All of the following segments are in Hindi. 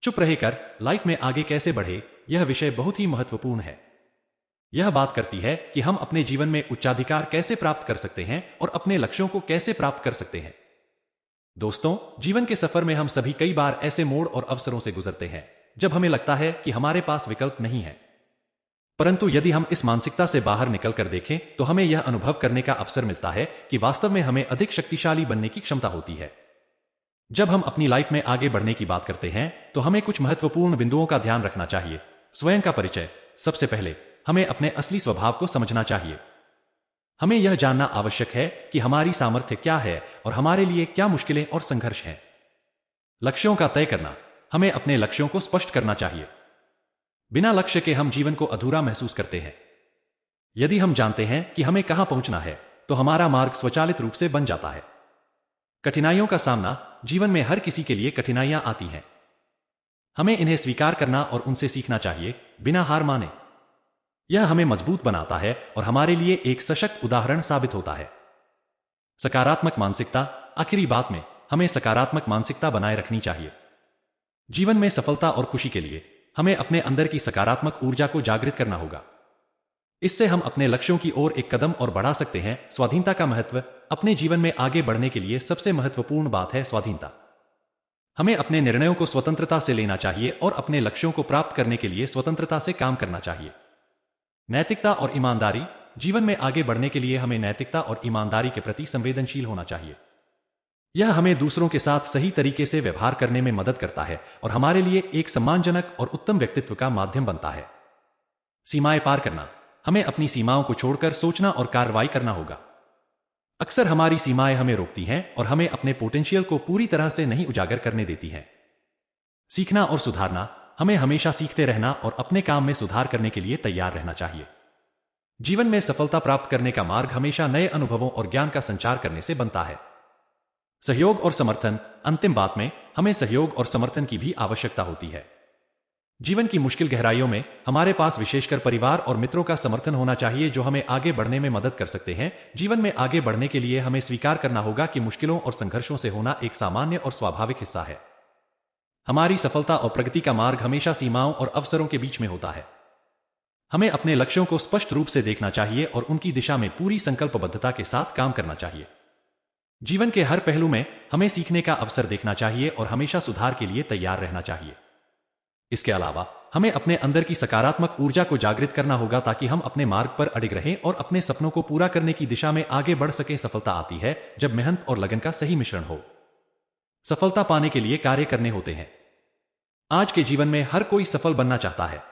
चुप रहकर लाइफ में आगे कैसे बढ़े, यह विषय बहुत ही महत्वपूर्ण है। यह बात करती है कि हम अपने जीवन में उच्चाधिकार कैसे प्राप्त कर सकते हैं और अपने लक्ष्यों को कैसे प्राप्त कर सकते हैं। दोस्तों, जीवन के सफर में हम सभी कई बार ऐसे मोड़ और अवसरों से गुजरते हैं जब हमें लगता है कि हमारे पास विकल्प नहीं है। परंतु यदि हम इस मानसिकता से बाहर निकलकर देखें तो हमें यह अनुभव करने का अवसर मिलता है कि वास्तव में हमें अधिक शक्तिशाली बनने की क्षमता होती है। जब हम अपनी लाइफ में आगे बढ़ने की बात करते हैं तो हमें कुछ महत्वपूर्ण बिंदुओं का ध्यान रखना चाहिए। स्वयं का परिचय। सबसे पहले हमें अपने असली स्वभाव को समझना चाहिए। हमें यह जानना आवश्यक है कि हमारी सामर्थ्य क्या है और हमारे लिए क्या मुश्किलें और संघर्ष हैं। लक्ष्यों का तय करना। हमें अपने लक्ष्यों को स्पष्ट करना चाहिए। बिना लक्ष्य के हम जीवन को अधूरा महसूस करते हैं। यदि हम जानते हैं कि हमें कहां पहुंचना है तो हमारा मार्ग स्वचालित रूप से बन जाता है। कठिनाइयों का सामना। जीवन में हर किसी के लिए कठिनाइयां आती हैं। हमें इन्हें स्वीकार करना और उनसे सीखना चाहिए, बिना हार माने। यह हमें मजबूत बनाता है और हमारे लिए एक सशक्त उदाहरण साबित होता है। सकारात्मक मानसिकता। आखिरी बात में हमें सकारात्मक मानसिकता बनाए रखनी चाहिए। जीवन में सफलता और खुशी के लिए हमें अपने अंदर की सकारात्मक ऊर्जा को जागृत करना होगा। इससे हम अपने लक्ष्यों की ओर एक कदम और बढ़ा सकते हैं। स्वाधीनता का महत्व। अपने जीवन में आगे बढ़ने के लिए सबसे महत्वपूर्ण बात है स्वाधीनता। हमें अपने निर्णयों को स्वतंत्रता से लेना चाहिए और अपने लक्ष्यों को प्राप्त करने के लिए स्वतंत्रता से काम करना चाहिए। नैतिकता और ईमानदारी। जीवन में आगे बढ़ने के लिए हमें नैतिकता और ईमानदारी के प्रति संवेदनशील होना चाहिए। यह हमें दूसरों के साथ सही तरीके से व्यवहार करने में मदद करता है और हमारे लिए एक सम्मानजनक और उत्तम व्यक्तित्व का माध्यम बनता है। सीमाएं पार करना। हमें अपनी सीमाओं को छोड़कर सोचना और कार्रवाई करना होगा। अक्सर हमारी सीमाएं हमें रोकती हैं और हमें अपने पोटेंशियल को पूरी तरह से नहीं उजागर करने देती हैं। सीखना और सुधारना। हमें हमेशा सीखते रहना और अपने काम में सुधार करने के लिए तैयार रहना चाहिए। जीवन में सफलता प्राप्त करने का मार्ग हमेशा नए अनुभवों और ज्ञान का संचार करने से बनता है। सहयोग और समर्थन। अंतिम बात में हमें सहयोग और समर्थन की भी आवश्यकता होती है। जीवन की मुश्किल गहराइयों में हमारे पास विशेषकर परिवार और मित्रों का समर्थन होना चाहिए जो हमें आगे बढ़ने में मदद कर सकते हैं। जीवन में आगे बढ़ने के लिए हमें स्वीकार करना होगा कि मुश्किलों और संघर्षों से होना एक सामान्य और स्वाभाविक हिस्सा है। हमारी सफलता और प्रगति का मार्ग हमेशा सीमाओं और अवसरों के बीच में होता है। हमें अपने लक्ष्यों को स्पष्ट रूप से देखना चाहिए और उनकी दिशा में पूरी संकल्पबद्धता के साथ काम करना चाहिए। जीवन के हर पहलू में हमें सीखने का अवसर देखना चाहिए और हमेशा सुधार के लिए तैयार रहना चाहिए। इसके अलावा हमें अपने अंदर की सकारात्मक ऊर्जा को जागृत करना होगा ताकि हम अपने मार्ग पर अडिग रहें और अपने सपनों को पूरा करने की दिशा में आगे बढ़ सकें। सफलता आती है जब मेहनत और लगन का सही मिश्रण हो। सफलता पाने के लिए कार्य करने होते हैं। आज के जीवन में हर कोई सफल बनना चाहता है।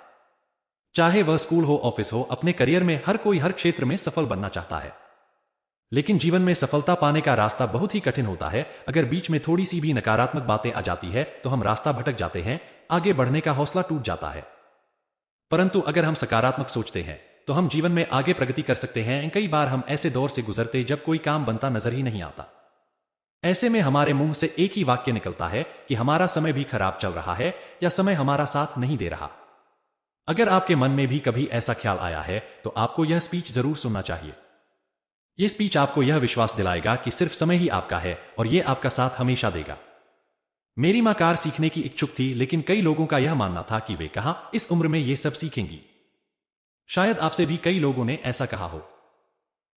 चाहे वह स्कूल हो, ऑफिस हो, अपने करियर में हर कोई हर क्षेत्र में सफल बनना चाहता है। लेकिन जीवन में सफलता पाने का रास्ता बहुत ही कठिन होता है। अगर बीच में थोड़ी सी भी नकारात्मक बातें आ जाती है तो हम रास्ता भटक जाते हैं, आगे बढ़ने का हौसला टूट जाता है। परंतु अगर हम सकारात्मक सोचते हैं तो हम जीवन में आगे प्रगति कर सकते हैं। कई बार हम ऐसे दौर से गुजरते जब कोई काम बनता नजर ही नहीं आता। ऐसे में हमारे मुंह से एक ही वाक्य निकलता है कि हमारा समय भी खराब चल रहा है या समय हमारा साथ नहीं दे रहा। अगर आपके मन में भी कभी ऐसा ख्याल आया है तो आपको यह स्पीच जरूर सुनना चाहिए। यह स्पीच आपको यह विश्वास दिलाएगा कि सिर्फ समय ही आपका है और यह आपका साथ हमेशा देगा। मेरी मां कार सीखने की इच्छुक थी, लेकिन कई लोगों का यह मानना था कि वे कहां इस उम्र में ये सब सीखेंगी। शायद आपसे भी कई लोगों ने ऐसा कहा हो।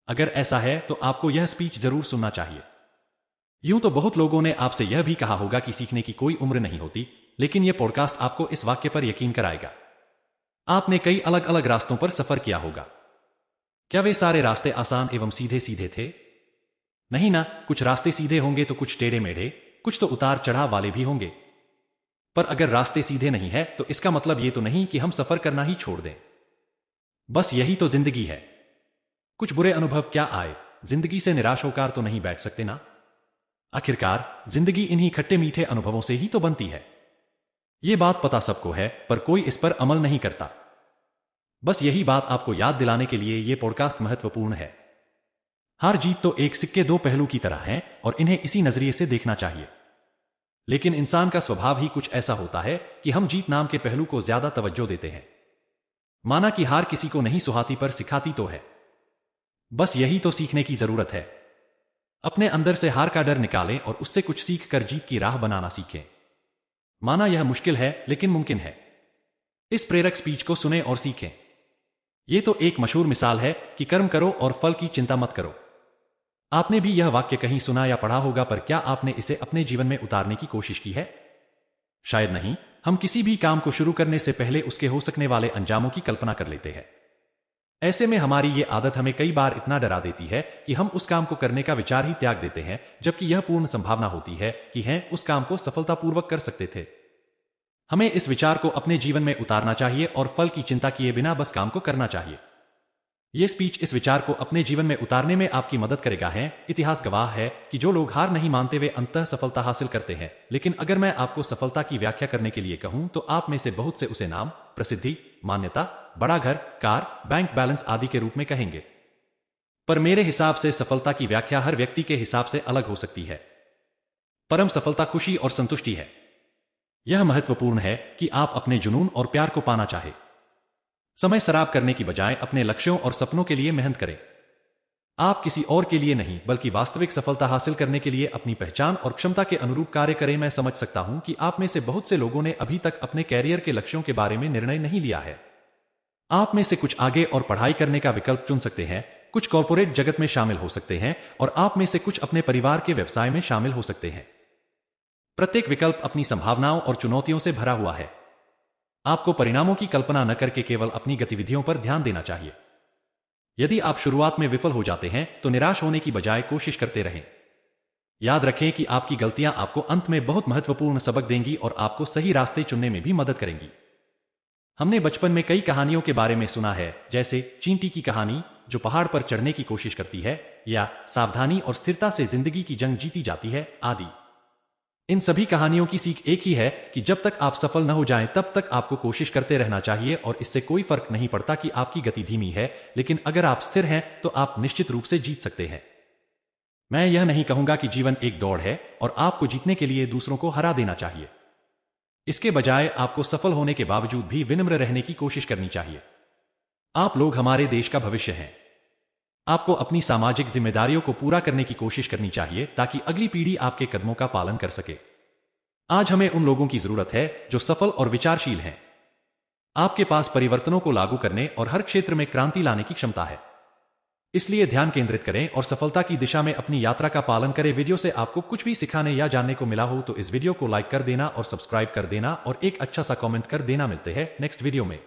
अगर ऐसा है तो आपको यह स्पीच जरूर सुनना चाहिए। यूं तो बहुत लोगों ने आपसे यह भी कहा होगा कि सीखने की कोई उम्र नहीं होती, लेकिन यह पॉडकास्ट आपको इस वाक्य पर यकीन कराएगा। आपने कई अलग अलग रास्तों पर सफर किया होगा। क्या वे सारे रास्ते आसान एवं सीधे सीधे थे? नहीं ना। कुछ रास्ते सीधे होंगे तो कुछ टेढ़े मेढ़े, कुछ तो उतार चढ़ाव वाले भी होंगे। पर अगर रास्ते सीधे नहीं है तो इसका मतलब ये तो नहीं कि हम सफर करना ही छोड़ दें। बस यही तो जिंदगी है। कुछ बुरे अनुभव क्या आए, जिंदगी से निराश होकर तो नहीं बैठ सकते ना। आखिरकार जिंदगी इन्हीं खट्टे मीठे अनुभवों से ही तो बनती है। यह बात पता सबको है, पर कोई इस पर अमल नहीं करता। बस यही बात आपको याद दिलाने के लिए यह पॉडकास्ट महत्वपूर्ण है। हार जीत तो एक सिक्के दो पहलू की तरह हैं और इन्हें इसी नजरिए से देखना चाहिए। लेकिन इंसान का स्वभाव ही कुछ ऐसा होता है कि हम जीत नाम के पहलू को ज्यादा तवज्जो देते हैं। माना कि हार किसी को नहीं सुहाती पर सिखाती तो है। बस यही तो सीखने की जरूरत है। अपने अंदर से हार का डर निकालें और उससे कुछ सीख कर जीत की राह बनाना सीखें। माना यह मुश्किल है लेकिन मुमकिन है। इस प्रेरक स्पीच को सुने और सीखें। यह तो एक मशहूर मिसाल है कि कर्म करो और फल की चिंता मत करो। आपने भी यह वाक्य कहीं सुना या पढ़ा होगा, पर क्या आपने इसे अपने जीवन में उतारने की कोशिश की है? शायद नहीं। हम किसी भी काम को शुरू करने से पहले उसके हो सकने वाले अंजामों की कल्पना कर लेते हैं। ऐसे में हमारी ये आदत हमें कई बार इतना डरा देती है कि हम उस काम को करने का विचार ही त्याग देते हैं, जबकि यह पूर्ण संभावना होती है कि हम उस काम को सफलतापूर्वक कर सकते थे। हमें इस विचार को अपने जीवन में उतारना चाहिए और फल की चिंता किए बिना बस काम को करना चाहिए। यह स्पीच इस विचार को अपने जीवन में उतारने में आपकी मदद करेगा। इतिहास गवाह है कि जो लोग हार नहीं मानते वे अंततः सफलता हासिल करते हैं। लेकिन अगर मैं आपको सफलता की व्याख्या करने के लिए कहूं तो आप में से बहुत से उसे नाम, प्रसिद्धि, मान्यता, बड़ा घर, कार, बैंक बैलेंस आदि के रूप में कहेंगे। पर मेरे हिसाब से सफलता की व्याख्या हर व्यक्ति के हिसाब से अलग हो सकती है। परम सफलता खुशी और संतुष्टि है। यह महत्वपूर्ण है कि आप अपने जुनून और प्यार को पाना चाहे। समय खराब करने की बजाय अपने लक्ष्यों और सपनों के लिए मेहनत करें। आप किसी और के लिए नहीं बल्कि वास्तविक सफलता हासिल करने के लिए अपनी पहचान और क्षमता के अनुरूप कार्य करें। मैं समझ सकता हूं कि आप में से बहुत से लोगों ने अभी तक अपने कैरियर के लक्ष्यों के बारे में निर्णय नहीं लिया है। आप में से कुछ आगे और पढ़ाई करने का विकल्प चुन सकते हैं, कुछ कॉर्पोरेट जगत में शामिल हो सकते हैं और आप में से कुछ अपने परिवार के व्यवसाय में शामिल हो सकते हैं। प्रत्येक विकल्प अपनी संभावनाओं और चुनौतियों से भरा हुआ है। आपको परिणामों की कल्पना न करके केवल अपनी गतिविधियों पर ध्यान देना चाहिए। यदि आप शुरुआत में विफल हो जाते हैं तो निराश होने की बजाय कोशिश करते रहें। याद रखें कि आपकी गलतियां आपको अंत में बहुत महत्वपूर्ण सबक देंगी और आपको सही रास्ते चुनने में भी मदद करेंगी। हमने बचपन में कई कहानियों के बारे में सुना है, जैसे चींटी की कहानी जो पहाड़ पर चढ़ने की कोशिश करती है, या सावधानी और स्थिरता से जिंदगी की जंग जीती जाती है आदि। इन सभी कहानियों की सीख एक ही है कि जब तक आप सफल न हो जाएं तब तक आपको कोशिश करते रहना चाहिए और इससे कोई फर्क नहीं पड़ता कि आपकी गति धीमी है, लेकिन अगर आप स्थिर हैं तो आप निश्चित रूप से जीत सकते हैं। मैं यह नहीं कहूंगा कि जीवन एक दौड़ है और आपको जीतने के लिए दूसरों को हरा देना चाहिए। इसके बजाय आपको सफल होने के बावजूद भी विनम्र रहने की कोशिश करनी चाहिए। आप लोग हमारे देश का भविष्य हैं। आपको अपनी सामाजिक जिम्मेदारियों को पूरा करने की कोशिश करनी चाहिए ताकि अगली पीढ़ी आपके कदमों का पालन कर सके। आज हमें उन लोगों की जरूरत है जो सफल और विचारशील हैं। आपके पास परिवर्तनों को लागू करने और हर क्षेत्र में क्रांति लाने की क्षमता है। इसलिए ध्यान केंद्रित करें और सफलता की दिशा में अपनी यात्रा का पालन करें। वीडियो से आपको कुछ भी सिखाने या जानने को मिला हो तो इस वीडियो को लाइक कर देना और सब्सक्राइब कर देना और एक अच्छा सा कमेंट कर देना। मिलते हैं नेक्स्ट वीडियो में।